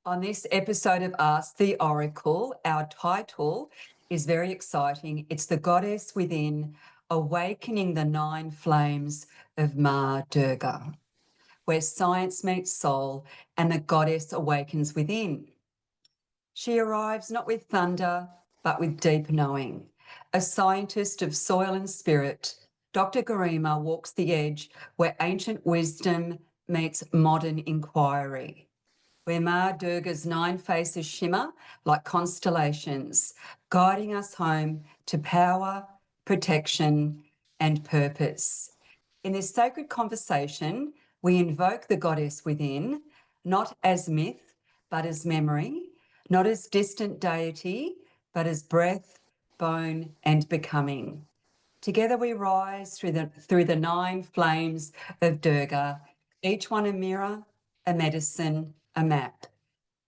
On this episode of Ask the Oracle, our title is very exciting. It's The Goddess Within, Awakening the Nine Flames of Ma Durga, where science meets soul and the goddess awakens within. She arrives not with thunder, but with deep knowing. A scientist of soil and spirit, Dr. Gareema walks the edge where ancient wisdom meets modern inquiry, where Ma Durga's nine faces shimmer like constellations, guiding us home to power, protection, and purpose. In this sacred conversation, we invoke the goddess within, not as myth, but as memory, not as distant deity, but as breath, bone, and becoming. Together we rise through the nine flames of Durga, each one a mirror, a medicine, a map.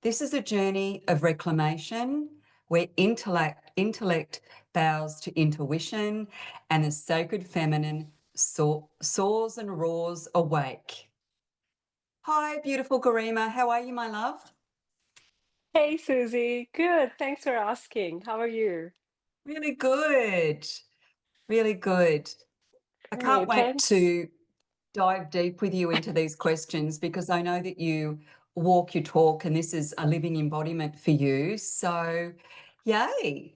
This is a journey of reclamation where intellect bows to intuition and the sacred feminine soars and roars awake. Hi, beautiful Gareema. How are you, my love? Hey, Suzy. Good. Thanks for asking. How are you? Really good. Really good. I can't Great. wait Thanks. to dive deep with you into these questions because I know that you walk your talk and this is a living embodiment for you. So, yay,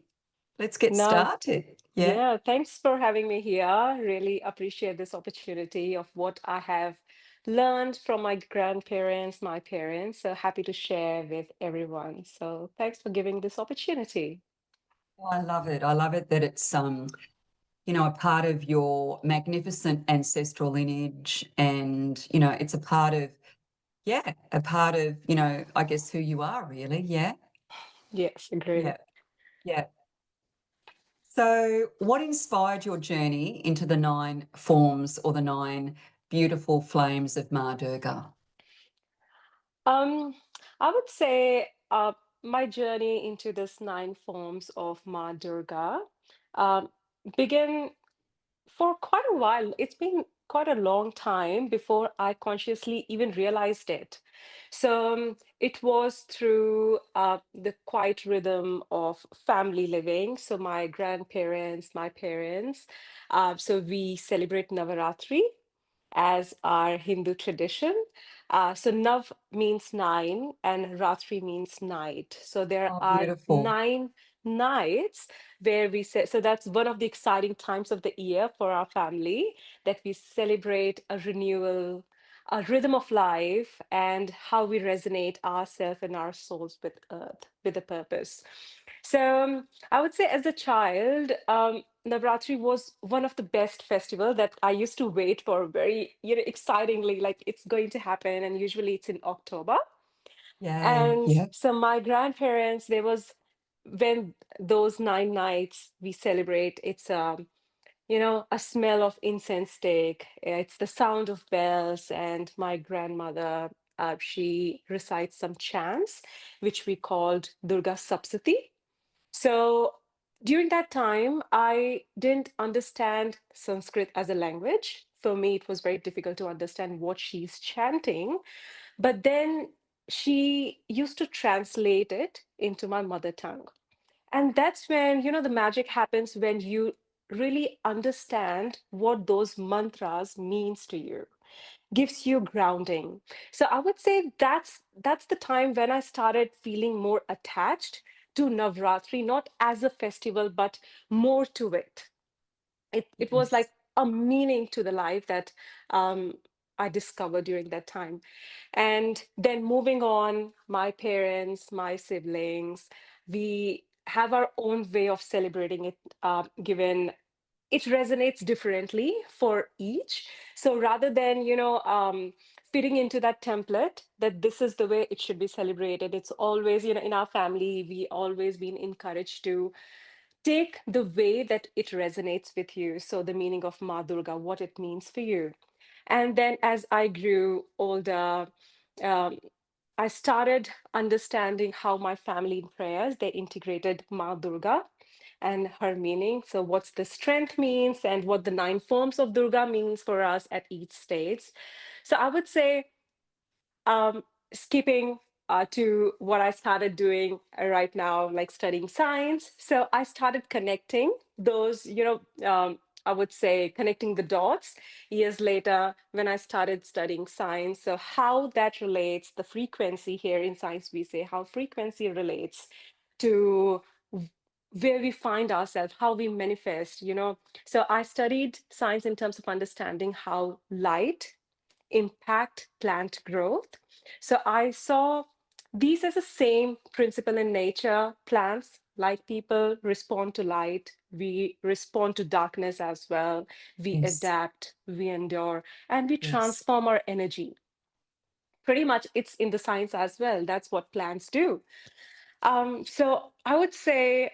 let's get No, started. Yeah. yeah, thanks for having me here. Really appreciate this opportunity of what I have learned from my grandparents, my parents. So happy to share with everyone. So thanks for giving this opportunity. Oh, I love it. I love it that it's a part of your magnificent ancestral lineage and, it's a part of, I guess who you are really. Yeah. Yes, agree. Yeah. Yeah. So, what inspired your journey into the nine forms or the nine beautiful flames of Ma Durga? Um, I would say my journey into this nine forms of Ma Durga um, began for quite a while. It's been quite a long time before I consciously even realized it. So it was through the quiet rhythm of family living. So my grandparents, my parents, so we celebrate Navaratri as our Hindu tradition. So Nav means nine and Ratri means night. So there Oh, are beautiful. nine nights where we say, so that's one of the exciting times of the year for our family, that we celebrate a renewal, a rhythm of life, and how we resonate ourselves and our souls with earth, with a purpose. So I would say as a child, Navratri was one of the best festival that I used to wait for very, excitingly, like it's going to happen. And usually it's in October. Yay. And Yeah. so my grandparents, there was when those nine nights we celebrate, it's a smell of incense stick. It's the sound of bells, and my grandmother, she recites some chants, which we called Durga Sapsati. So during that time, I didn't understand Sanskrit as a language. For me, it was very difficult to understand what she's chanting. But then she used to translate it into my mother tongue. And that's when, the magic happens when you really understand what those mantras means to you, gives you grounding. So I would say that's the time when I started feeling more attached to Navratri, not as a festival, but more to it. It was Yes. like a meaning to the life that um, I discovered during that time. And then moving on, my parents, my siblings, we have our own way of celebrating it, given it resonates differently for each. So rather than, fitting into that template that this is the way it should be celebrated, it's always, in our family, we always been encouraged to take the way that it resonates with you. So the meaning of Ma Durga, what it means for you. And then as I grew older, um, I started understanding how my family in prayers they integrated Ma Durga and her meaning. So what's the strength means and what the nine forms of Durga means for us at each stage. So I would say um, skipping. to what I started doing right now, like studying science. So I started connecting those, I would say connecting the dots years later when I started studying science. So, how that relates, the frequency here in science, we say how frequency relates to where we find ourselves, how we manifest. So, I studied science in terms of understanding how light impact plant growth. So I saw these as the same principle in nature. Plants, like people, respond to light. We respond to darkness as well. We Yes. adapt, we endure, and we Yes. transform our energy. Pretty much, it's in the science as well. That's what plants do. So I would say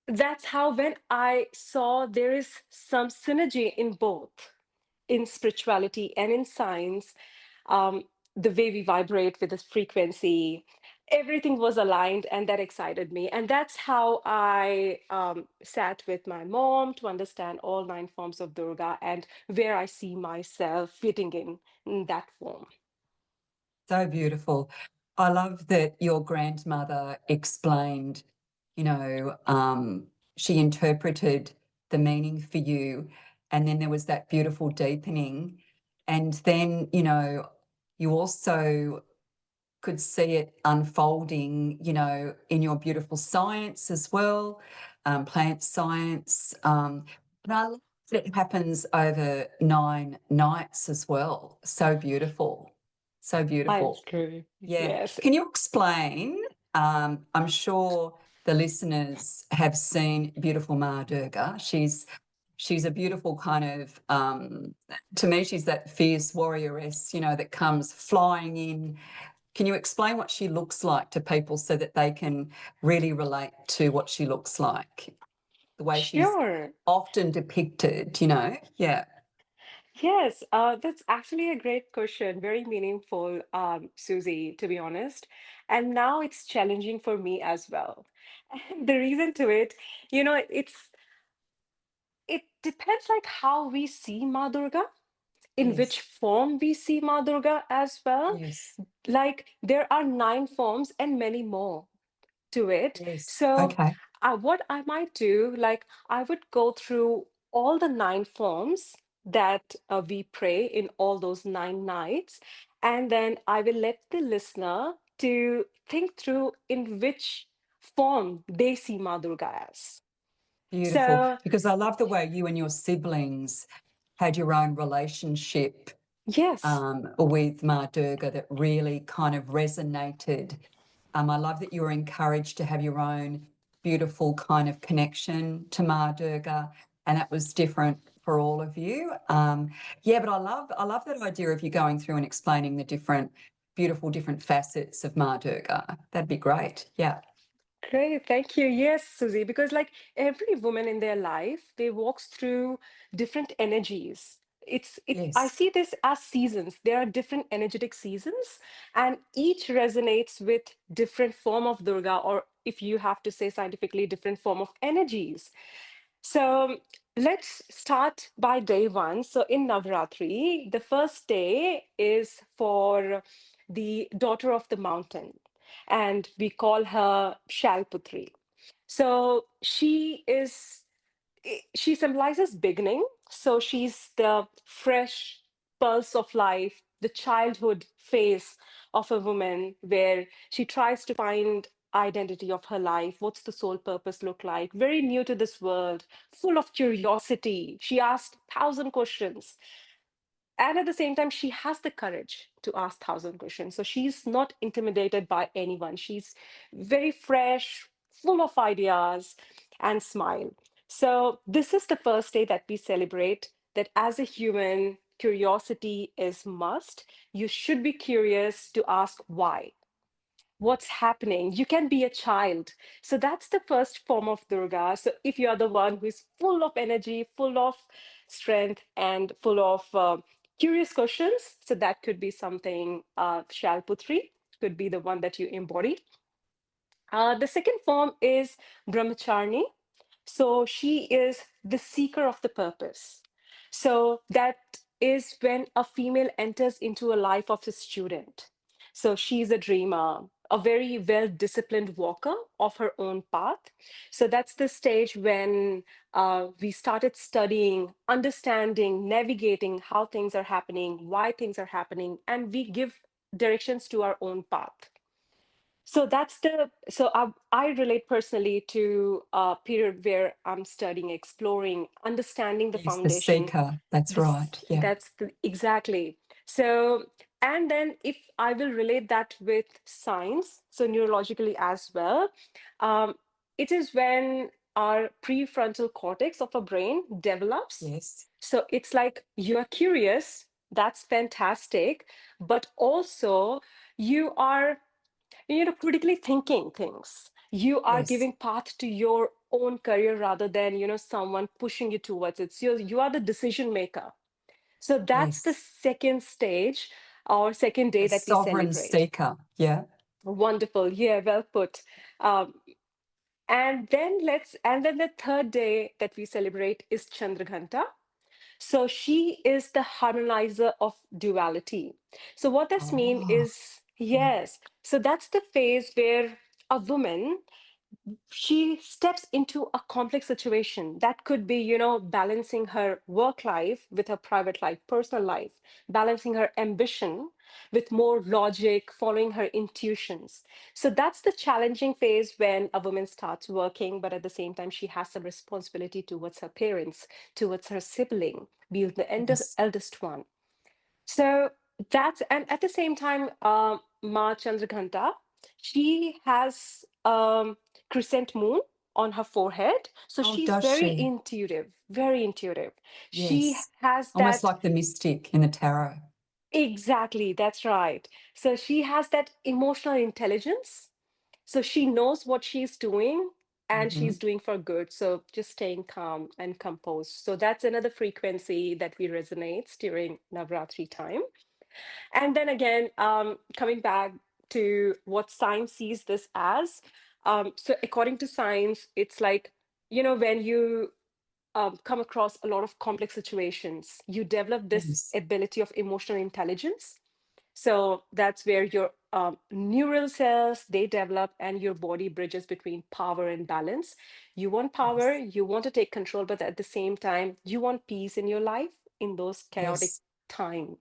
that's how when I saw there is some synergy in both, in spirituality and in science, um, the way we vibrate with this frequency, everything was aligned, and that excited me. And that's how I sat with my mom to understand all nine forms of Durga and where I see myself fitting in that form. So beautiful. I love that your grandmother explained, you know, she interpreted the meaning for you, and then there was that beautiful deepening. And then, you also could see it unfolding, in your beautiful science as well, plant science. And I love that it happens over 9 nights as well. So beautiful. So I beautiful. agree. Yeah. Yes. Can you explain? I'm sure the listeners have seen beautiful Ma Durga. She's a beautiful kind of to me, she's that fierce warrioress, that comes flying in. Can you explain what she looks like to people so that they can really relate to what she looks like? The way she's Sure. often depicted. Yeah. Yes, that's actually a great question. Very meaningful, Susie, to be honest. And now it's challenging for me as well. And the reason to it, it depends like how we see Ma Durga, in which Yes. form we see Ma Durga as well. Yes. Like there are nine forms and many more to it. Yes. So, Okay. what I might do, like, I would go through all the nine forms that we pray in all those 9 nights, and then I will let the listener to think through in which form they see Ma Durga as. Beautiful. So, Because I love the way you and your siblings had your own relationship yes, with Ma Durga that really kind of resonated. I love that you were encouraged to have your own beautiful kind of connection to Ma Durga, and that was different for all of you. Yeah, but I love that idea of you going through and explaining the beautiful different facets of Ma Durga. That'd be great. Yeah. great, thank you. Yes, Susie, because like every woman in their life, they walks through different energies. I Yes. see this as seasons. There are different energetic seasons, and each resonates with different form of Durga, or if you have to say scientifically, different form of energies. So let's start by day one. So in Navratri, the first day is for the daughter of the mountain, and we call her Shalputri. So she symbolizes beginning. So she's the fresh pulse of life, the childhood phase of a woman where she tries to find identity of her life. What's the soul purpose look like? Very new to this world, full of curiosity. She asked 1,000 questions, and at the same time she has the courage to ask 1,000 questions, so she's not intimidated by anyone. She's very fresh, full of ideas, and smile. So this is the first day that we celebrate that as a human curiosity is must. You should be curious to ask why, what's happening. You can be a child. So that's the first form of Durga. So if you are the one who is full of energy, full of strength, and full of curious questions, so that could be something, Shalputri could be the one that you embody. The second form is Brahmacharni. So she is the seeker of the purpose. So that is when a female enters into a life of a student. So she's a dreamer. a very well-disciplined walker of her own path. So that's the stage when we started studying, understanding, navigating how things are happening, why things are happening, and we give directions to our own path. So I relate personally to a period where I'm studying, exploring, understanding the Yes, the foundation. seeker. That's right. Yeah. Exactly. So, and then if I will relate that with science, so neurologically as well, um, it is when our prefrontal cortex of our brain develops. Yes. So it's like you are curious, that's fantastic, but also you are, critically thinking things. You are Yes. giving path to your own career rather than, someone pushing you towards it. So you are the decision maker. So that's the Yes. second stage or second day A that we sovereign celebrate. seeker. Yeah. Wonderful. Yeah, well put. Um, and then the third day that we celebrate is Chandraghanta. So she is the harmonizer of duality. So what this means Oh, is, yes, so that's the phase where a woman, she steps into a complex situation that could be, balancing her work life with her private life, personal life, balancing her ambition with more logic, following her intuitions. So that's the challenging phase when a woman starts working, but at the same time she has some responsibility towards her parents, towards her sibling, be it the yes. eldest one. So and at the same time, Ma Chandraghanta, she has crescent moon on her forehead. So Oh, she's does very she? intuitive, very intuitive. She Yes. has Almost that, like the mystic in the tarot. exactly, that's right. So she has that emotional intelligence. So she knows what she's doing and she's Hmm. doing for good. So just staying calm and composed. So that's another frequency that we resonates during Navratri time. And then again, coming back to what science sees this as. So according to science, it's like, when you come across a lot of complex situations, you develop this Yes. ability of emotional intelligence. So that's where your neural cells, they develop and your body bridges between power and balance. You want power, Yes. you want to take control, but at the same time, you want peace in your life in those chaotic Yes. times.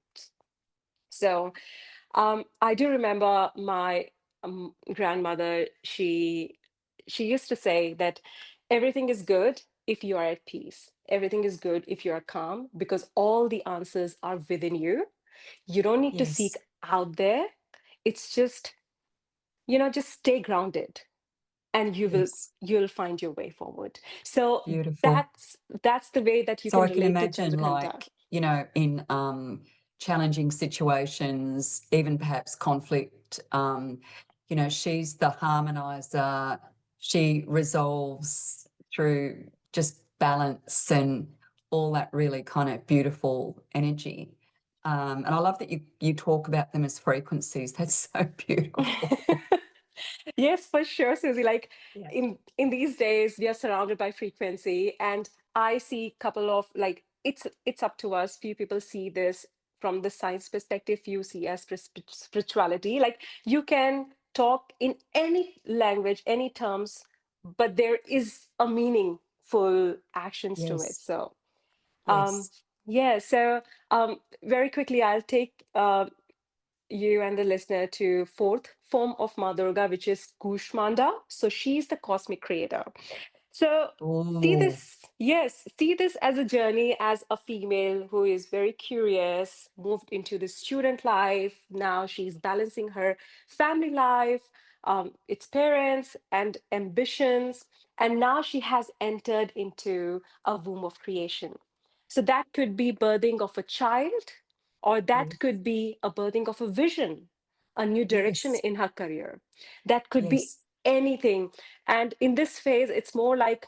So I do remember my grandmother. She used to say that everything is good if you are at peace. Everything is good if you are calm because all the answers are within you. You don't need to seek Yes. out there. It's just, just stay grounded and Yes. you'll find your way forward. So Beautiful. that's the way that you So can I can relate to imagine, Chandraghanta. like, in challenging situations, even perhaps conflict, she's the harmonizer. She resolves through just balance and all that really kind of beautiful energy. And I love that you talk about them as frequencies. That's so beautiful. Yes, for sure, Susie. Like Yeah. in these days, we are surrounded by frequency, and I see couple of like it's up to us. Few people see this from the science perspective. Few see as spirituality. Like you can talk in any language, any terms, but there is a meaningful actions to it. Yes. So um, Yes. yeah. So very quickly, I'll take you and the listener to fourth form of Ma Durga, which is Kushmanda. So she's the cosmic creator. So Oh, see this as a journey as a female who is very curious, moved into the student life. Now she's balancing her family life, its parents and ambitions. And now she has entered into a womb of creation. So that could be birthing of a child, or that yes. could be a birthing of a vision, a new direction Yes. in her career. That could be Yes. anything. And in this phase, it's more like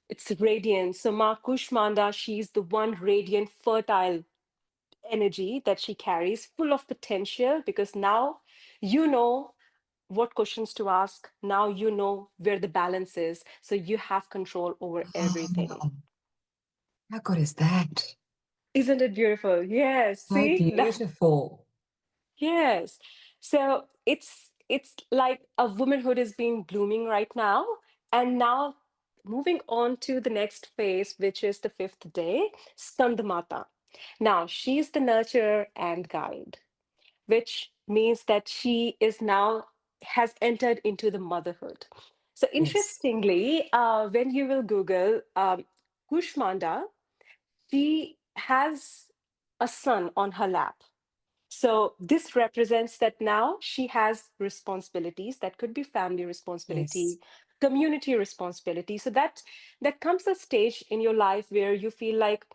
it's radiant. So Ma Kushmanda, she's the one radiant, fertile energy that she carries, full of potential, because now you know what questions to ask. Now you know where the balance is. So you have control over everything. Oh, how good is that? Isn't it beautiful? Yes. So See? beautiful. Yes. So it's like a womanhood is being blooming right now. And now moving on to the next phase, which is the fifth day, Skandamata. Now she's the nurturer and guide, which means that she is now has entered into the motherhood. So Yes. interestingly, when you will Google Kushmanda, she has a son on her lap. So this represents that now she has responsibilities that could be family Yes. responsibility, community responsibility. So that comes a stage in your life where you feel like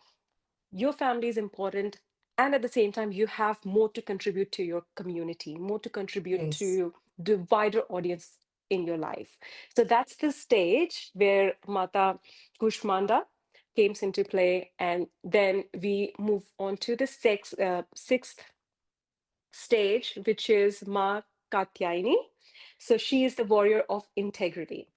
your family is important, and at the same time you have more to contribute to your community, more to contribute Yes. to the wider audience in your life. So that's the stage where Mata Kushmanda comes into play, and then we move on to the sixth stage, which is Ma Katyayani. So she is the warrior of integrity.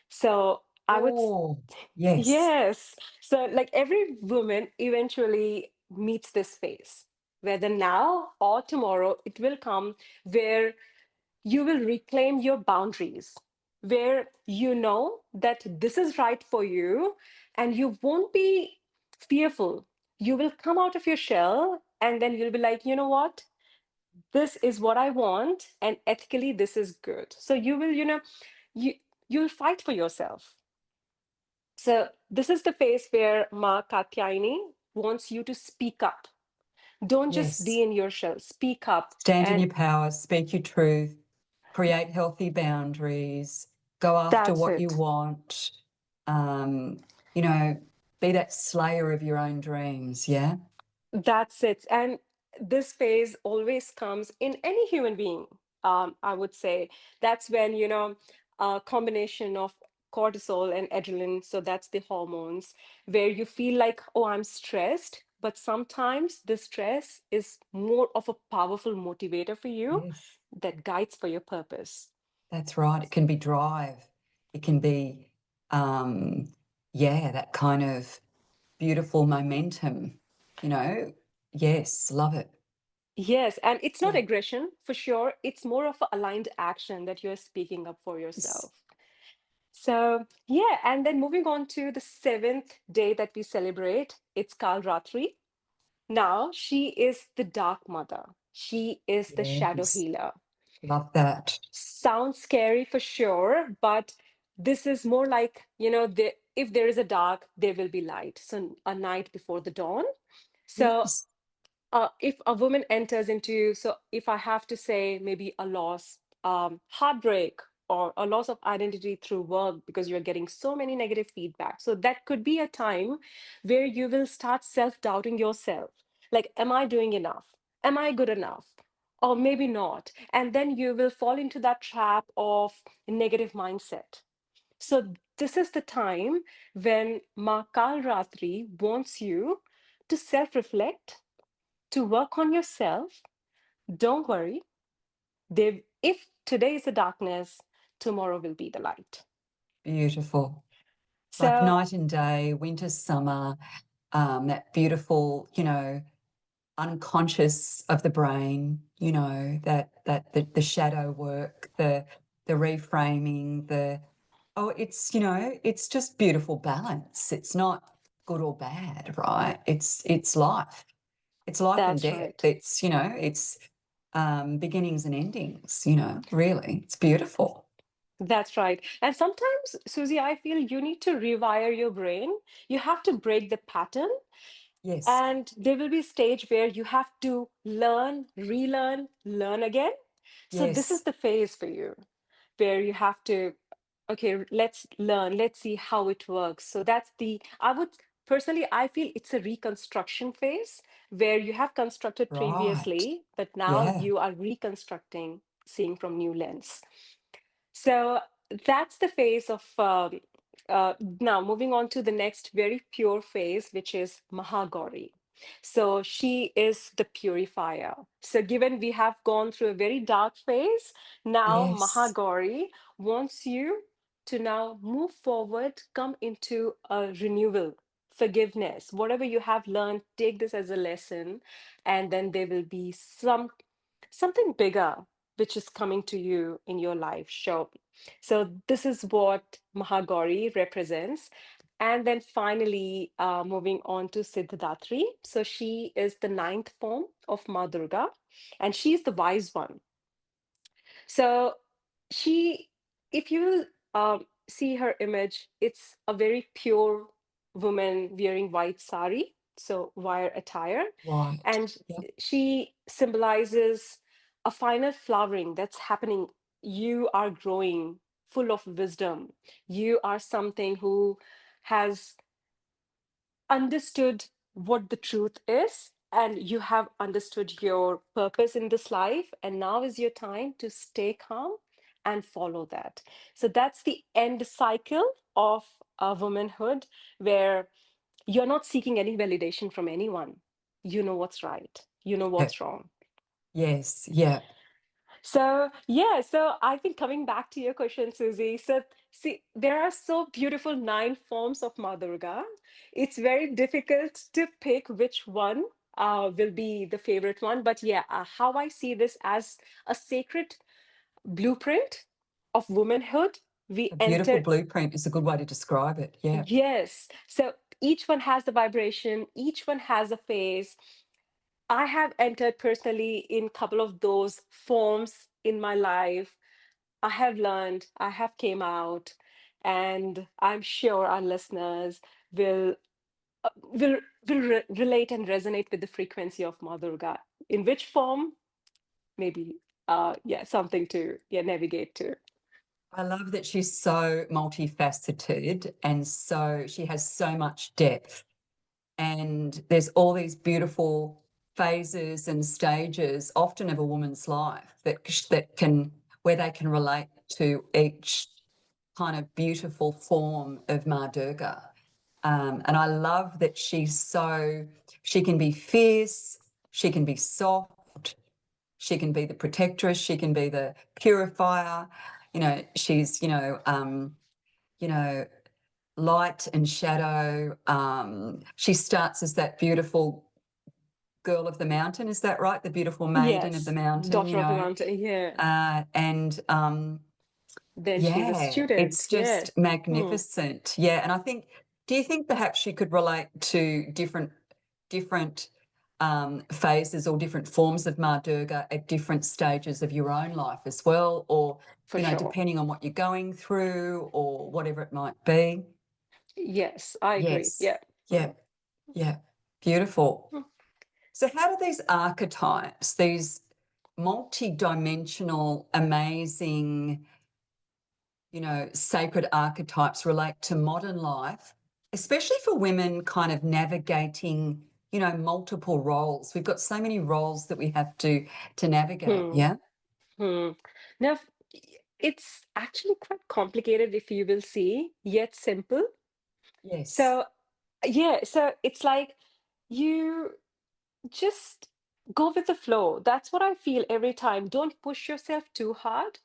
So I would Oh, yes. Yes. So, like every woman eventually meets this phase, whether now or tomorrow, it will come where you will reclaim your boundaries, where you know that this is right for you and you won't be fearful. You will come out of your shell and then you'll be like, you know what? This is what I want, and ethically, this is good. So you will, you you'll fight for yourself. So this is the phase where Ma Katyayani wants you to speak up. Don't just Yes. be in your shell. Speak up. Stand in And your power, speak your truth, create healthy boundaries, go after that's what you it. want. Um, you know, be that slayer of your own dreams. Yeah. That's it. And this phase always comes in any human being. I would say that's when, a combination of cortisol and adrenaline, so that's the hormones, where you feel like, oh, I'm stressed. But sometimes the stress is more of a powerful motivator for you Yes. that guides for your purpose. That's right. It can be drive. It can be, um, yeah, that kind of beautiful momentum. You know, yes, love it. Yes, and it's not Yeah. aggression for sure. It's more of an aligned action that you're speaking up for Yes. yourself. So, yeah, and then moving on to the seventh day that we celebrate, it's Kal Ratri. Now, she is the dark mother. She is the shadow Yes. healer. Love that. Sounds scary for sure, but this is more like, if there is a dark, there will be light. So, a night before the dawn. So, Yes. if a woman enters into, so if I have to say maybe a loss, heartbreak, or a loss of identity through work because you're getting so many negative feedback. So that could be a time where you will start self-doubting yourself. Like, am I doing enough? Am I good enough? Or maybe not. And then you will fall into that trap of negative mindset. So this is the time when Ma Kal Ratri wants you to self-reflect, to work on yourself. Don't worry. If today is the darkness, tomorrow will be the light. Beautiful. Like So, night and day, winter, summer, that beautiful, unconscious of the brain, that the shadow work, the reframing, it's just beautiful balance. It's not good or bad, right? It's life. It's life and that's death. right. It's beginnings and endings, really. It's beautiful. That's right. And sometimes, Susie, I feel you need to rewire your brain. You have to break the pattern. Yes, And there will be a stage where you have to learn, relearn, learn again. So, this is yes, the phase for you where you have to, okay, let's learn, let's see how it works. So that's I would personally, I feel it's a reconstruction phase where you have constructed right. previously, but now Yeah. you are reconstructing, seeing from new lens. So that's the phase of now moving on to the next very pure phase, which is Mahagauri. So she is the purifier. So given we have gone through a very dark phase, now Yes. Mahagauri wants you to now move forward, come into a renewal, forgiveness, whatever you have learned, take this as a lesson, and then there will be something bigger which is coming to you in your life show. So this is what Mahagauri represents. And then finally, moving on to Siddhidatri. So she is the ninth form of Ma Durga, and she's the wise one. So she, if you will see her image, it's a very pure woman wearing white sari, so wire attire, Right. and Yeah. she symbolizes a final flowering that's happening. You are growing full of wisdom. You are something who has understood what the truth is, and you have understood your purpose in this life, and now is your time to stay calm and follow that. So that's the end cycle of womanhood, where you're not seeking any validation from anyone. You know what's right, you know Yeah. what's wrong. Yes. Yeah. So, yeah, so I think coming back to your question, Susie, so see, there are so beautiful nine forms of Ma Durga. It's very difficult to pick which one will be the favorite one. But yeah, how I see this as a sacred blueprint of womanhood. We A beautiful enter, blueprint is a good way to describe it. Yeah. yes. So each one has the vibration, each one has a phase. I have entered personally in couple of those forms in my life. I have learned, I have came out, and I'm sure our listeners will will relate and resonate with the frequency of Ma Durga. In which form? Maybe yeah, something to yeah navigate to. I love that she's so multifaceted and so she has so much depth. And there's all these beautiful phases and stages, often of a woman's life, that can where they can relate to each kind of beautiful form of Ma Durga. And I love that she can be fierce, she can be soft, she can be the protectress, she can be the purifier. She's, you know, light and shadow. She starts as that beautiful girl of the mountain. Is that right? The beautiful maiden of the Yes, mountain, daughter of the mountain. Yeah. and Then she's a yeah, student. it's Yeah. just Hmm. magnificent. Yeah, and I think, do you think perhaps you could relate to different phases or different forms of Ma Durga at different stages of your own life as well, or For sure. depending on what you're going through or whatever it might be? Yes, I agree. Yes. Yeah. Yeah. Hmm. Yeah. Beautiful. Hmm. So, how do these archetypes, these multi-dimensional, amazing, sacred archetypes relate to modern life, especially for women kind of navigating, multiple roles? We've got so many roles that we have to navigate. Hmm. Yeah. Hmm. Now, it's actually quite complicated if you will see, yet simple. Yes. So, yeah, so it's like you just go with the flow. That's what I feel every time. Don't push yourself too hard.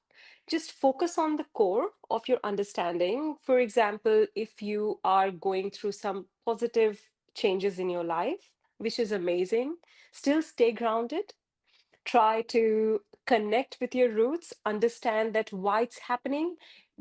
Just focus on the core of your understanding. For example, if you are going through some positive changes in your life, which is amazing, still stay grounded. Try to connect with your roots, understand that why it's happening,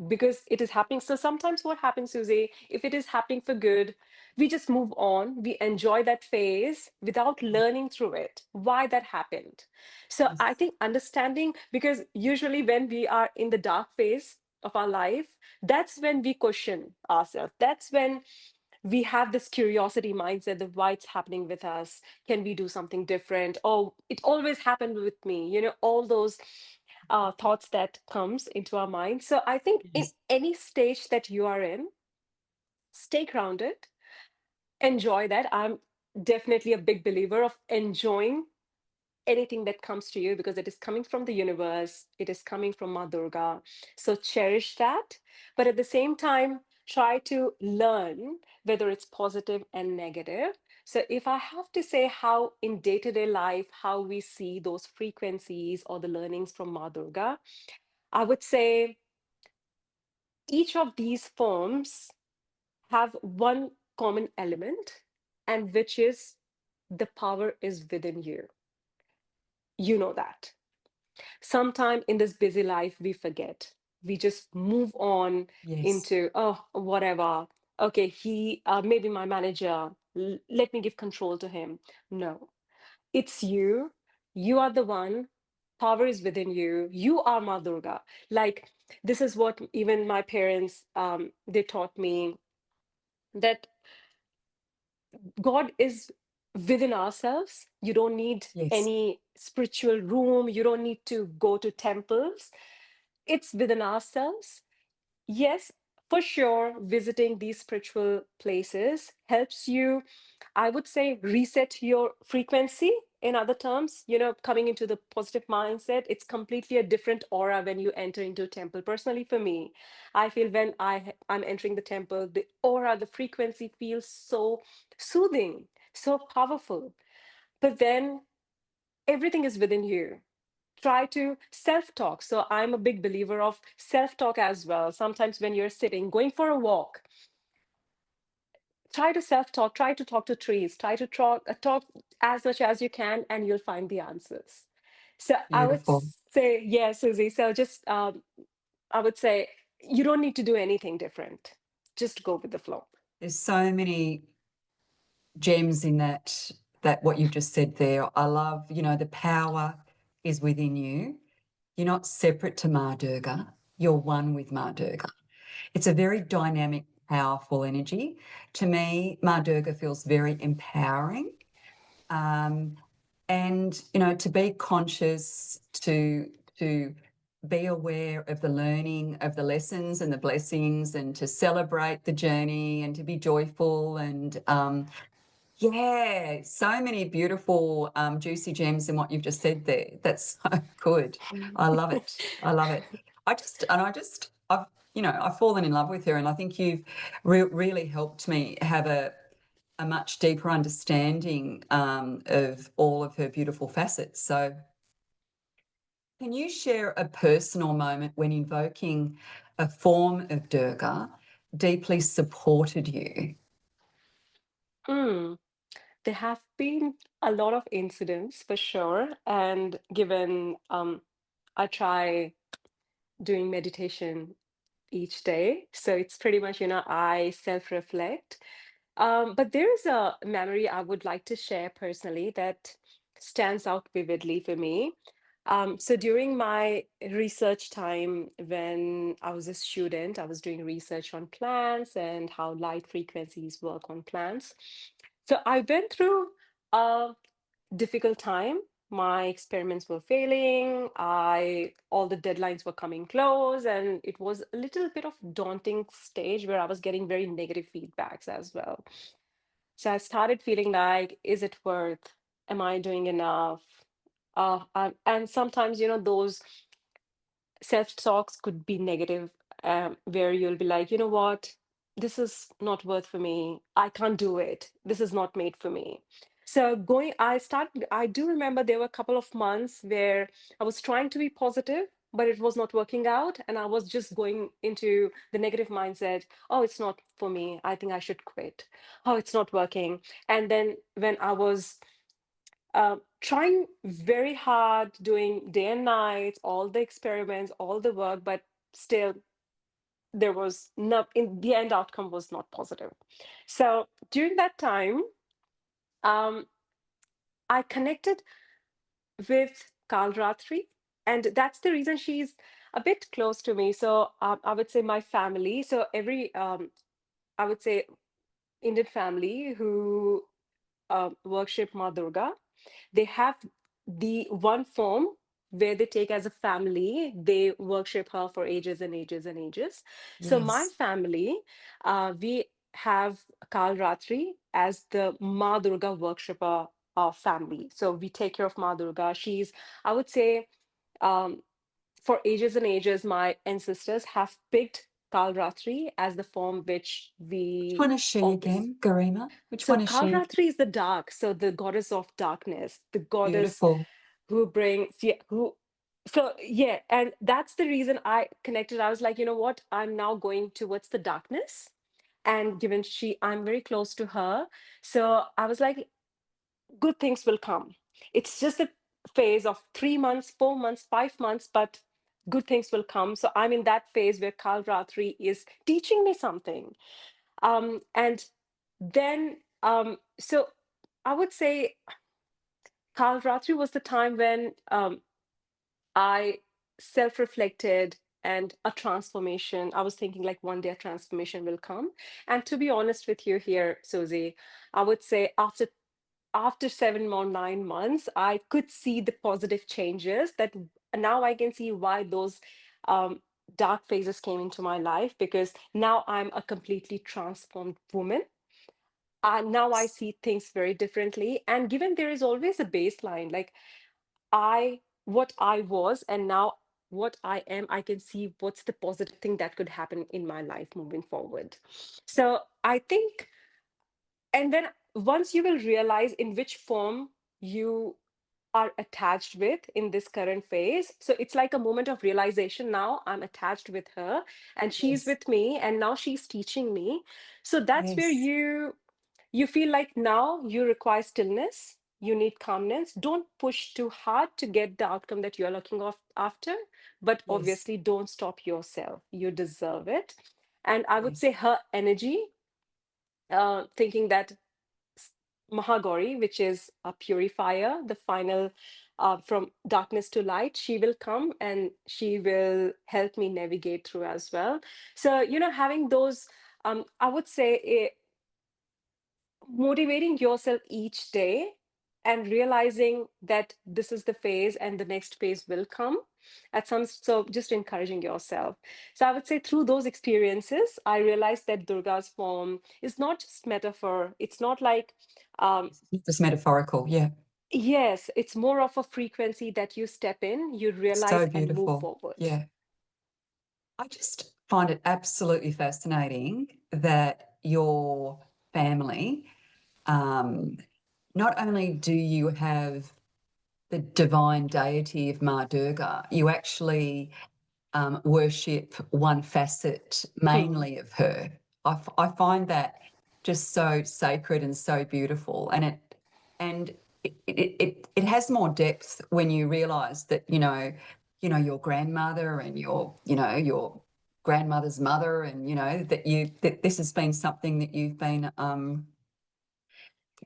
because it is happening. So sometimes what happens, Susie, if it is happening for good, we just move on, we enjoy that phase without learning through it why that happened. So Yes. I think understanding, because usually when we are in the dark phase of our life, that's when we question ourselves. That's when we have this curiosity mindset of why it's happening with us. Can we do something different? Oh, it always happened with me. All those thoughts that comes into our mind. So I think in Yes. any stage that you are in, stay grounded, enjoy that. I'm definitely a big believer of enjoying anything that comes to you, because it is coming from the universe, it is coming from Ma Durga. So cherish that. But at the same time, try to learn whether it's positive and negative. So if I have to say how in day-to-day life, how we see those frequencies or the learnings from Ma Durga, I would say each of these forms have one common element, and which is the power is within you. You know that. Sometime in this busy life, we forget. We just move on Yes. into, oh, whatever. Okay, maybe my manager, let me give control to him. No, it's you. You are the one. Power is within you. You are Ma Durga. Like, this is what even my parents, they taught me, that God is within ourselves. You don't need Yes. any spiritual room. You don't need to go to temples. It's within ourselves. Yes, for sure, visiting these spiritual places helps you, I would say, reset your frequency. In other terms, coming into the positive mindset, it's completely a different aura when you enter into a temple. Personally, for me, I feel when I'm entering the temple, the aura, the frequency feels so soothing, so powerful. But then everything is within you. Try to self talk. So I'm a big believer of self talk as well. Sometimes when you're sitting, going for a walk, try to self talk, try to talk to trees, try to talk as much as you can, and you'll find the answers. So I would Beautiful. say, yeah, Susie. So just, I would say, you don't need to do anything different. Just go with the flow. There's so many gems in that what you've just said there. I love, the power is within you. You're not separate to Ma Durga. You're one with Ma Durga. It's a very dynamic, powerful energy. To me, Ma Durga feels very empowering. Um, and to be conscious, to be aware of the learning of the lessons and the blessings, and to celebrate the journey and to be joyful, and yeah, so many beautiful, juicy gems in what you've just said there. That's so good. I love it. I love it. I've fallen in love with her, and I think you've really helped me have a much deeper understanding of all of her beautiful facets. So, can you share a personal moment when invoking a form of Durga deeply supported you? Mm. There have been a lot of incidents for sure. And given I try doing meditation each day. So it's pretty much, I self reflect. But there is a memory I would like to share personally that stands out vividly for me. So during my research time, when I was a student, I was doing research on plants and how light frequencies work on plants. So I went through a difficult time. My experiments were failing. I All the deadlines were coming close, and it was a little bit of daunting stage where I was getting very negative feedbacks as well. So I started feeling like, is it worth? Am I doing enough? And sometimes, those self talks could be negative, where you'll be like, you know what, this is not worth for me. I can't do it. This is not made for me. So I do remember there were a couple of months where I was trying to be positive, but it was not working out. And I was just going into the negative mindset. Oh, it's not for me. I think I should quit. Oh, it's not working. And then when I was trying very hard, doing day and night, all the experiments, all the work, but still there was not, in the end outcome was not positive. So during that time, um, I connected with Kalratri, and that's the reason she's a bit close to me. So I would say my family. So every I would say Indian family who worship Ma Durga, they have the one form where they take as a family, they worship her for ages and ages and ages. So my Yes. family, we have Kal Ratri as the Ma Durga worshipper family. So we take care of Ma Durga. She's, I would say, um, for ages and ages, my ancestors have picked Kal Ratri as the form which Which we one is she always. again, Gareema? Which So one is she? Kalratri is the dark, so the goddess of darkness, the goddess Beautiful. who brings, yeah, who. So yeah, and that's the reason I connected. I was like, you know what? I'm now going towards the darkness, and given I'm very close to her, so I was like, good things will come. It's just that. phase of 3 months, 4 months, 5 months, but good things will come. So I'm in that phase where Kal Ratri is teaching me something. And then, so I would say Kal Ratri was the time when I self reflected and a transformation. I was thinking like one day a transformation will come. And to be honest with you here, Susie, I would say after 7 or 9 months, I could see the positive changes that now I can see why those um, dark phases came into my life because now I'm a completely transformed woman. Now I see things very differently. And given there is always a baseline, like what I was and now what I am, I can see what's the positive thing that could happen in my life moving forward. So I think, and then once you will realize in which form you are attached with in this current phase. So it's like a moment of realization. Now I'm attached with her and she's Yes. with me and now she's teaching me. So that's where Yes. you feel like now you require stillness, you need calmness. Don't push too hard to get the outcome that you're looking after, but Yes. obviously don't stop yourself. You deserve it. And I would Yes. say her energy, thinking that s- Mahagauri, which is a purifier, the final from darkness to light, she will come and she will help me navigate through as well. So, having those, I would say, motivating yourself each day and realizing that this is the phase and the next phase will come at some, so just encouraging yourself. So I would say through those experiences I realized that Durga's form is not just metaphor. It's not like It's not just metaphorical. Yeah. yes, it's more of a frequency that you step in, you realize So and move beautiful. forward. Yeah. I just find it absolutely fascinating that your family, um, not only do you have the divine deity of Ma Durga, you actually worship one facet Hmm. mainly of her. I find that just so sacred and so beautiful, and it has more depth when you realise that your grandmother and your grandmother's mother, and that this has been something that you've been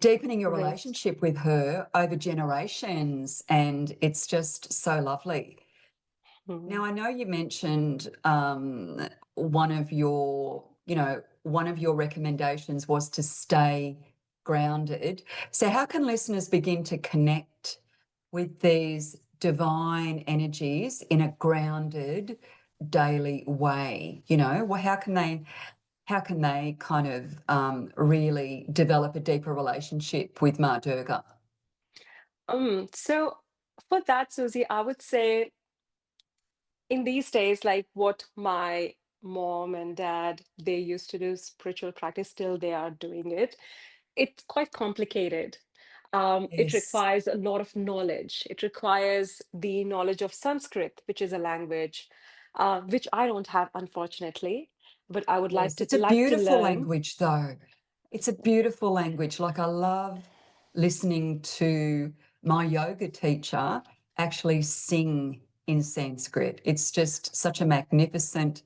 deepening your Yes. relationship with her over generations, and it's just so lovely. Hmm. Now, I know you mentioned one of your recommendations was to stay grounded. So, how can listeners begin to connect with these divine energies in a grounded daily way? Well, how can they kind of really develop a deeper relationship with Ma Durga? So for that, Susie, I would say in these days, like what my mom and dad, they used to do spiritual practice, still they are doing it. It's quite complicated. It Yes. requires a lot of knowledge. It requires the knowledge of Sanskrit, which is a language, which I don't have, unfortunately, but I would like Yes, to it's a beautiful learn. language, though. It's a beautiful language. Like, I love listening to my yoga teacher actually sing in Sanskrit. It's just such a magnificent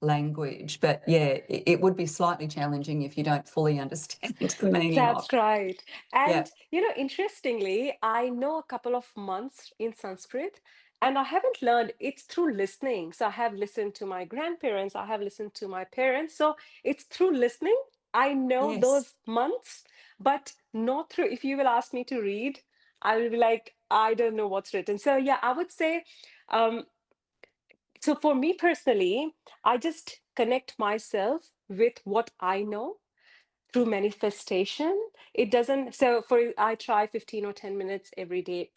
language. But yeah, it would be slightly challenging if you don't fully understand the meaning of That's it. right. Yeah. And, interestingly, I know a couple of months in Sanskrit and I haven't learned. It's through listening. So I have listened to my grandparents, I have listened to my parents. So it's through listening. I know Yes. those months, but not through. If you will ask me to read, I will be like, I don't know what's written. So yeah, I would say, um, so for me personally, I just connect myself with what I know through manifestation. It doesn't, so for I try 15 or 10 minutes every day,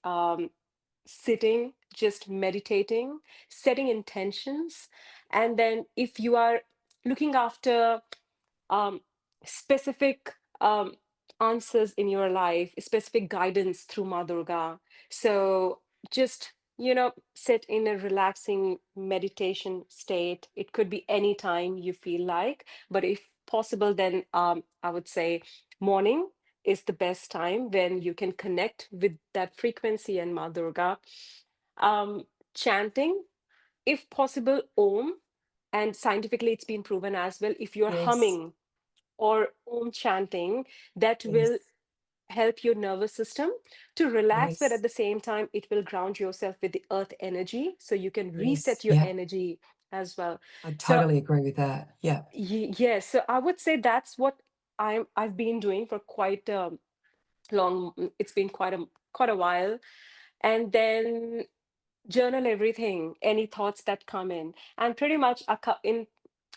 sitting, just meditating, setting intentions. And then if you are looking after um, specific answers in your life, specific guidance through Ma Durga. So just, sit in a relaxing meditation state. It could be any time you feel like, but if possible, then I would say morning is the best time when you can connect with that frequency and Ma Durga. Chanting, if possible, Om, and scientifically it's been proven as well. If you're Yes. humming or Om chanting, that will Yes. help your nervous system to relax, but at Yes. the same time, it will ground yourself with the earth energy so you can Yes. reset your Yeah. energy as well. I So, totally agree with that. Yeah. yes, so I would say that's what I've been doing for quite long. It's been quite a while. And then journal everything, any thoughts that come in, and pretty much in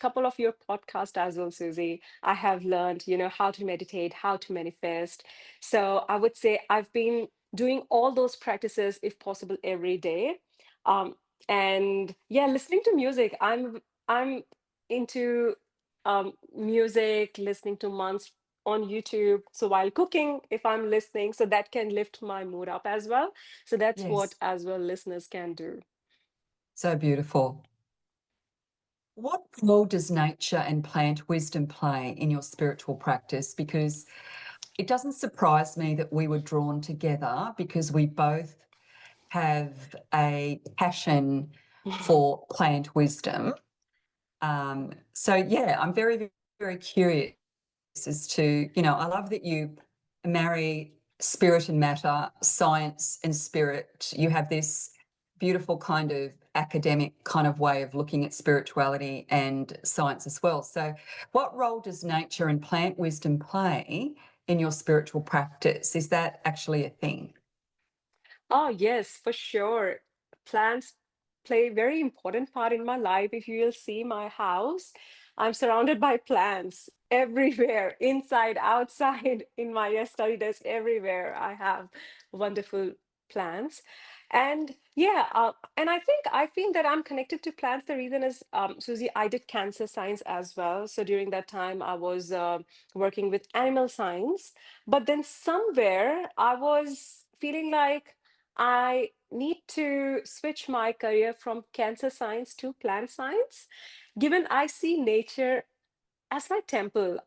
couple of your podcast as well, Susie, I have learned, how to meditate, how to manifest. So I would say I've been doing all those practices, if possible, every day. um and yeah, listening to music, I'm into music, listening to months on YouTube. So while cooking, if I'm listening, so that can lift my mood up as well. So that's what Yes. as well listeners can do. So beautiful. What role does nature and plant wisdom play in your spiritual practice? Because it doesn't surprise me that we were drawn together because we both have a passion for plant wisdom. So, yeah, I'm very, very curious as to, I love that you marry spirit and matter, science and spirit. You have this beautiful kind of academic kind of way of looking at spirituality and science as well. So, what role does nature and plant wisdom play in your spiritual practice? Is that actually a thing? Oh, yes, for sure. Plants play a very important part in my life. If you will see my house, I'm surrounded by plants everywhere, inside, outside, in my study desk, everywhere. I have wonderful plants. And yeah, and I feel that I'm connected to plants. The reason is, Susie, I did cancer science as well. So during that time, I was working with animal science. But then somewhere I was feeling like, I need to switch my career from cancer science to plant science, given I see nature as my temple.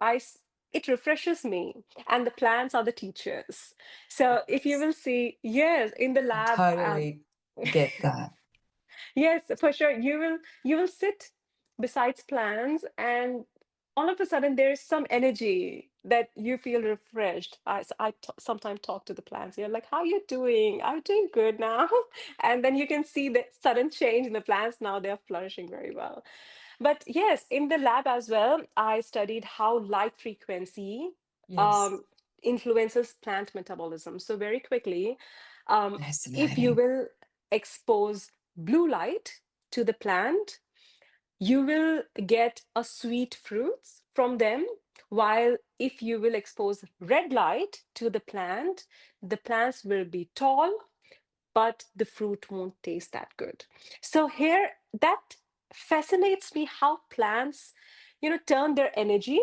It refreshes me, and the plants are the teachers. So if you Yes, will see, yes, in the I lab, totally get that. yes, for sure. You will sit besides plants, and all of a sudden there is some energy that you feel refreshed. I sometimes talk to the plants. You're like, "How you doing? I'm doing good now," and then you can see the sudden change in the plants. Now they're flourishing very well. But yes, in the lab as well, I studied how light frequency Yes, um, influences plant metabolism. So very quickly, um, if you fascinating. will expose blue light to the plant, you will get a sweet fruits from them. While if you will expose red light to the plants will be tall, but the fruit won't taste that good. So here, that fascinates me how plants, turn their energy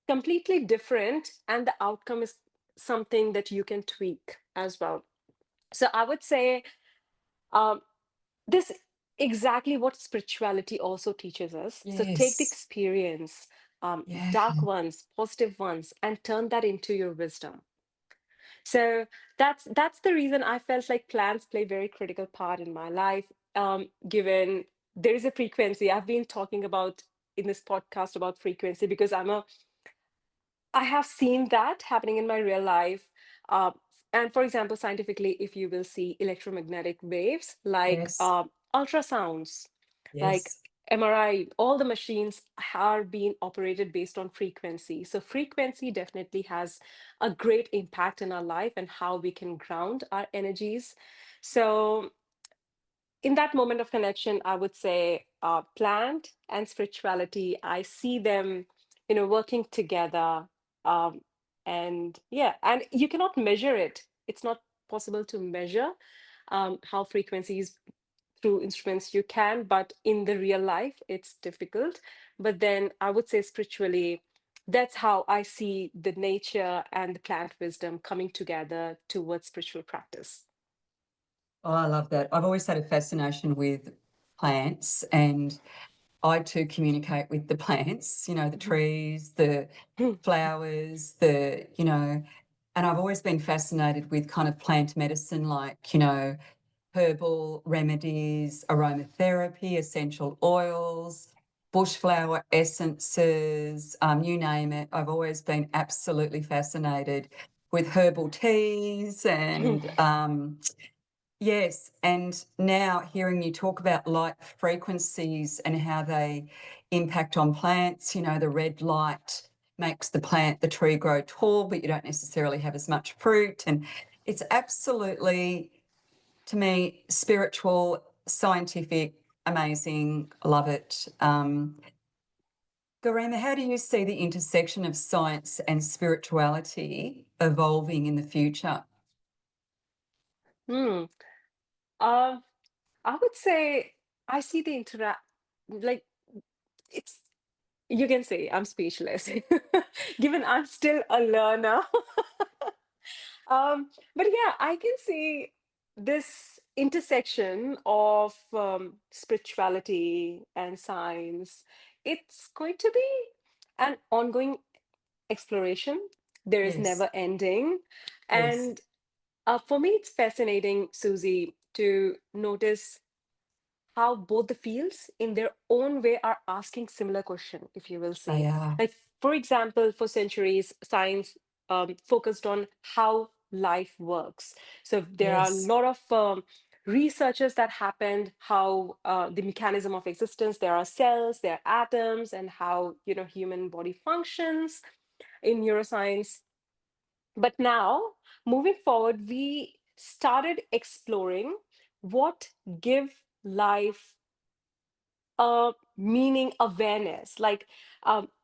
completely different, and the outcome is something that you can tweak as well. So I would say, um, this exactly what spirituality also teaches us. So take the Yes, experience, yeah. dark ones, positive ones, and turn that into your wisdom. So that's the reason I felt like plants play very critical part in my life. Given there is a frequency I've been talking about in this podcast about frequency, because I have seen that happening in my real life. Uh, and for example, scientifically, if you will see electromagnetic waves like Yes, ultrasounds, like yes. MRI, all the machines are being operated based on frequency. So frequency definitely has a great impact in our life and how we can ground our energies. So in that moment of connection, I would say plant and spirituality, I see them, working together. Um, and yeah, and you cannot measure it. It's not possible to measure how frequencies through instruments you can, but in the real life, it's difficult. But then I would say spiritually, that's how I see the nature and the plant wisdom coming together towards spiritual practice. Oh, I love that. I've always had a fascination with plants, and I too communicate with the plants, you know, the Mhm. trees, the flowers, the, you know, and I've always been fascinated with kind of plant medicine, like, you know, herbal remedies, aromatherapy, essential oils, bushflower essences, you name it. I've always been absolutely fascinated with herbal teas and yes, and now hearing you talk about light frequencies and how they impact on plants, you know, the red light makes the tree grow tall, but you don't necessarily have as much fruit. And it's absolutely, to me, spiritual, scientific, amazing. I love it. Gareema, how do you see the intersection of science and spirituality evolving in the future? Hmm. Uh, I would say I see the like it's you can say I'm speechless, given I'm still a learner. But yeah, I can see this intersection of spirituality and science. It's going to be an ongoing exploration. There is Yes, never ending. yes, And for me, it's fascinating, Susie, to notice how both the fields in their own way are asking similar question, if you will they see. are. Like, for example, for centuries science focused on how life works. So there are a Yes, lot of researches that happened, how the mechanism of existence, there are cells, there are atoms, and how, you know, human body functions in neuroscience. But now, moving forward, we started exploring what give life meaning awareness. Like,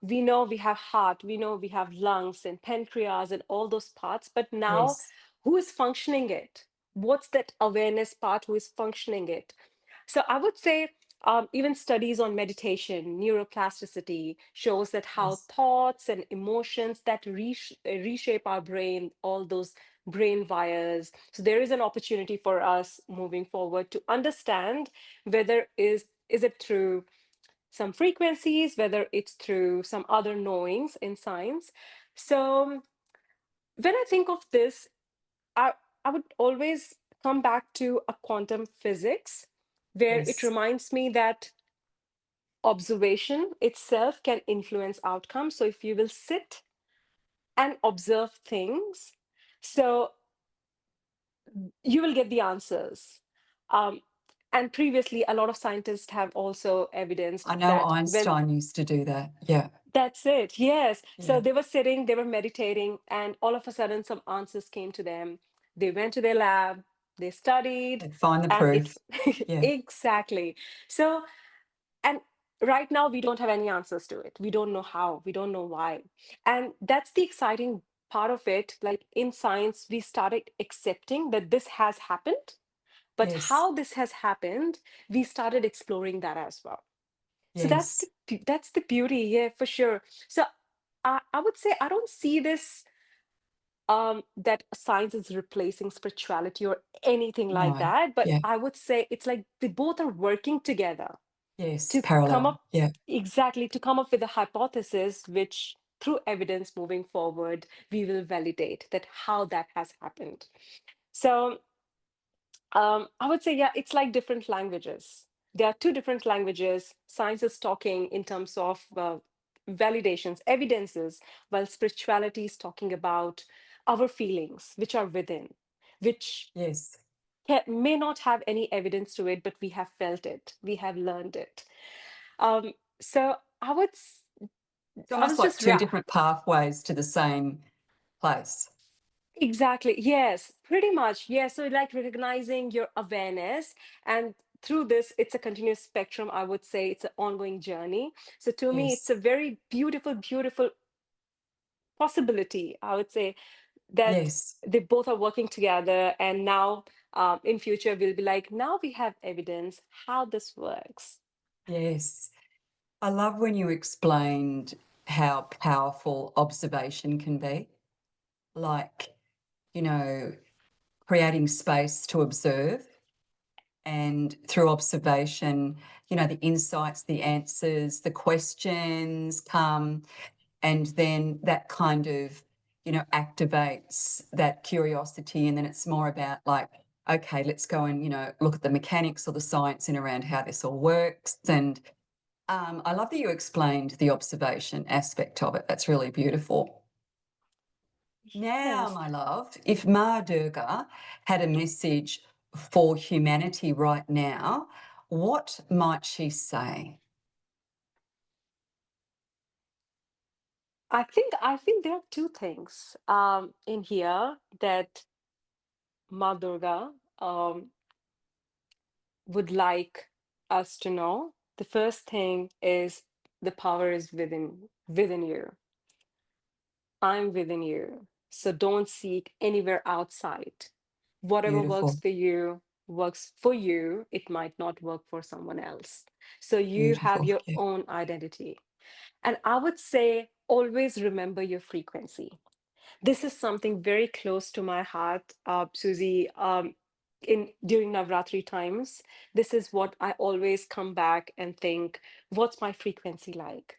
we know we have heart, we know we have lungs and pancreas and all those parts, but now yes, who is functioning it? What's that awareness part? Who is functioning it? So I would say even studies on meditation, neuroplasticity shows that how yes, thoughts and emotions that reshape our brain, all those brain wires. So there is an opportunity for us moving forward to understand whether is it through some frequencies, whether it's through some other knowings in science. So when I think of this, I, I would always come back to a quantum physics, where it yes. reminds me that observation itself can influence outcomes. So if you will sit and observe things, so you will get the answers. Um, and previously, a lot of scientists have also evidenced I know that when Einstein used to do that. Yeah, that's it. Yes. So yeah. they were sitting, they were meditating, and all of a sudden, some answers came to them. They went to their lab, they studied, They'd find the and it proof. Yeah, exactly. So, and right now, we don't have any answers to it. We don't know how, we don't know why. And that's the exciting part of it. Like in science, we started accepting that this has happened, but yes, how this has happened, we started exploring that as well. So yes. that's the beauty, yeah, for sure. So I would say I don't see this that science is replacing spirituality or anything like No, that, but yeah, I would say it's like they both are working together yes. to come Parallel. up Yeah, exactly to come up with a hypothesis which through evidence moving forward we will validate that how that has happened. So I would say, yeah, it's like different languages. There are two different languages. Science is talking in terms of validations, evidences, while spirituality is talking about our feelings, which are within, which yes. may not have any evidence to it, but we have felt it, we have learned it. So It's I almost was like just two different pathways to the same place. exactly. Yes, pretty much. Yeah. So, like recognizing your awareness, and through this, it's a continuous spectrum. I would say it's an ongoing journey. So, to me, it's Yes, a very beautiful, beautiful possibility. I would say that yes, they both are working together, and now, in future, we'll be like, now we have evidence how this works. yes. I love when you explained how powerful observation can be. Like, you know, creating space to observe and through observation, the insights, the answers, the questions come, and then that kind of, activates that curiosity. And then it's more about like, okay, let's go and, look at the mechanics or the science in around how this all works. And I love that you explained the observation aspect of it. That's really beautiful. Now, Yes. my love, if Ma Durga had a message for humanity right now, what might she say? I think there are two things in here that Ma Durga would like us to know. The first thing is the power is within you. I'm within you. So don't seek anywhere outside. Whatever works Beautiful, for you works for you. It might not work for someone else. So you have beautiful. your Yeah. own identity. And I would say always remember your frequency. This is something very close to my heart, Suzy. In during Navratri times, this is what I always come back and think, what's my frequency like?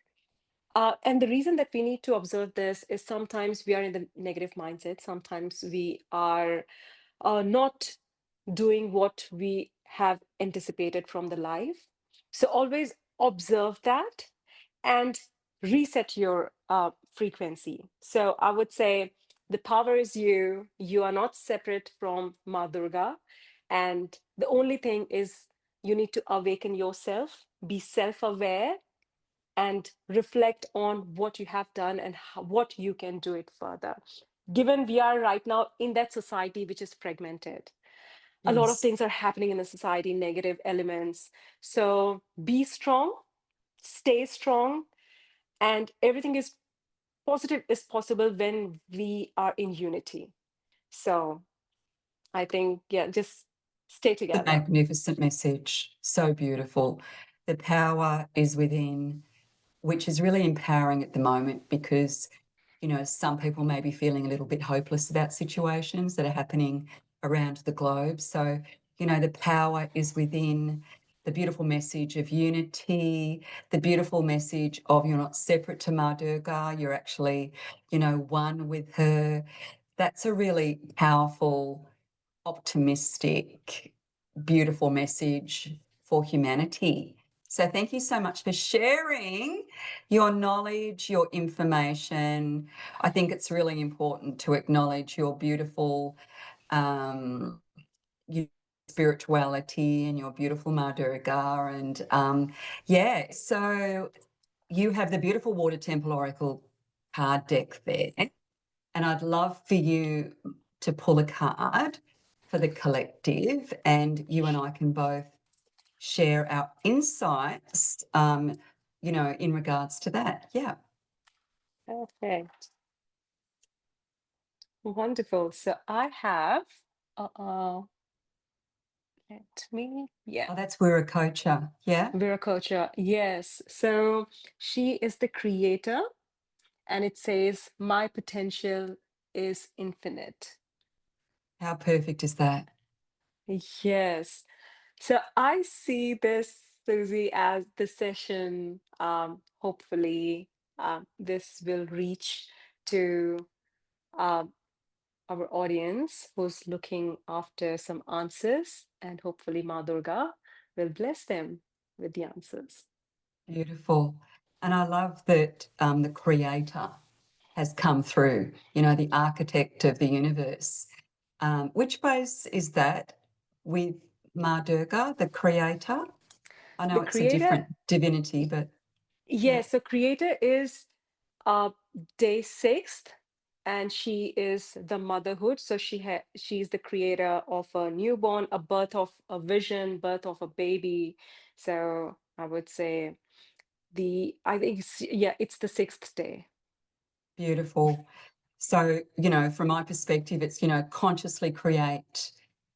And the reason that we need to observe this is sometimes we are in the negative mindset. Sometimes we are not doing what we have anticipated from the life. So always observe that and reset your frequency. So I would say the power is you. You are not separate from Ma Durga. And the only thing is you need to awaken yourself, be self aware, and reflect on what you have done and what you can do it further. Given we are right now in that society which is fragmented, a lot of Yes, things are happening in the society, negative elements. So be strong, stay strong, and everything is positive is possible when we are in unity. So I think, yeah, just stay a together. magnificent message. So beautiful. The power is within, which is really empowering at the moment because, some people may be feeling a little bit hopeless about situations that are happening around the globe. So, the power is within, the beautiful message of unity, the beautiful message of you're not separate to Ma Durga, you're actually, one with her. That's a really powerful, optimistic, beautiful message for humanity. So thank you so much for sharing your knowledge, your information. I think it's really important to acknowledge your beautiful um, your spirituality and your beautiful Ma Durga. And yeah, so you have the beautiful Water Temple Oracle card deck there. And I'd love for you to pull a card for the collective, and you and I can both share our insights, in regards to that. Yeah. Perfect. Wonderful. So I have, let me, yeah, Oh, that's Wiracocha. Yeah. Viracocha. Yes. So she is the creator, and it says, my potential is infinite. How perfect is that? Yes. So I see this, Susie, as the session. Hopefully, this will reach to um, our audience who's looking after some answers, and hopefully, Ma Durga will bless them with the answers. Beautiful. And I love that the creator has come through, the architect of the universe. Which base is that with Ma Durga, the creator? I The know it's a creator, different divinity, but yeah, yes, the creator is uh, day sixth, and she is the motherhood. So she's the creator of a newborn, a birth of a vision, birth of a baby. So I would say I think yeah, it's the sixth day. beautiful. So, from my perspective, it's, consciously create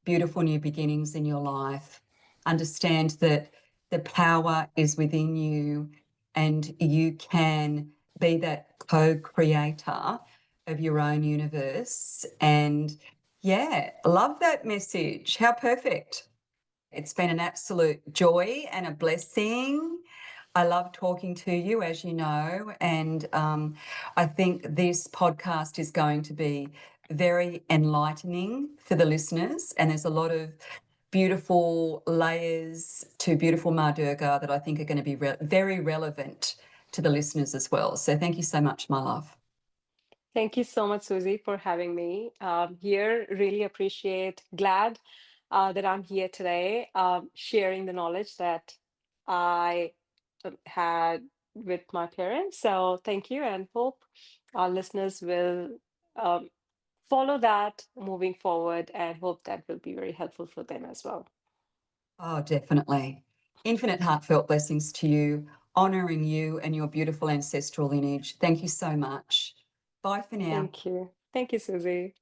beautiful new beginnings in your life. Understand that the power is within you and you can be that co-creator of your own universe. And yeah, love that message. How perfect. It's been an absolute joy and a blessing. I love talking to you, as you know, and I think this podcast is going to be very enlightening for the listeners. And there's a lot of beautiful layers to beautiful Ma Durga that I think are going to be very relevant to the listeners as well. So thank you so much, my love. Thank you so much, Susie, for having me here. Really appreciate, glad that I'm here today, sharing the knowledge that I had with my parents. So thank you, and hope our listeners will um, follow that moving forward, and hope that will be very helpful for them as well. Oh, definitely. Infinite heartfelt blessings to you, honouring you and your beautiful ancestral lineage. Thank you so much. Bye for now. Thank you. Thank you, Susie.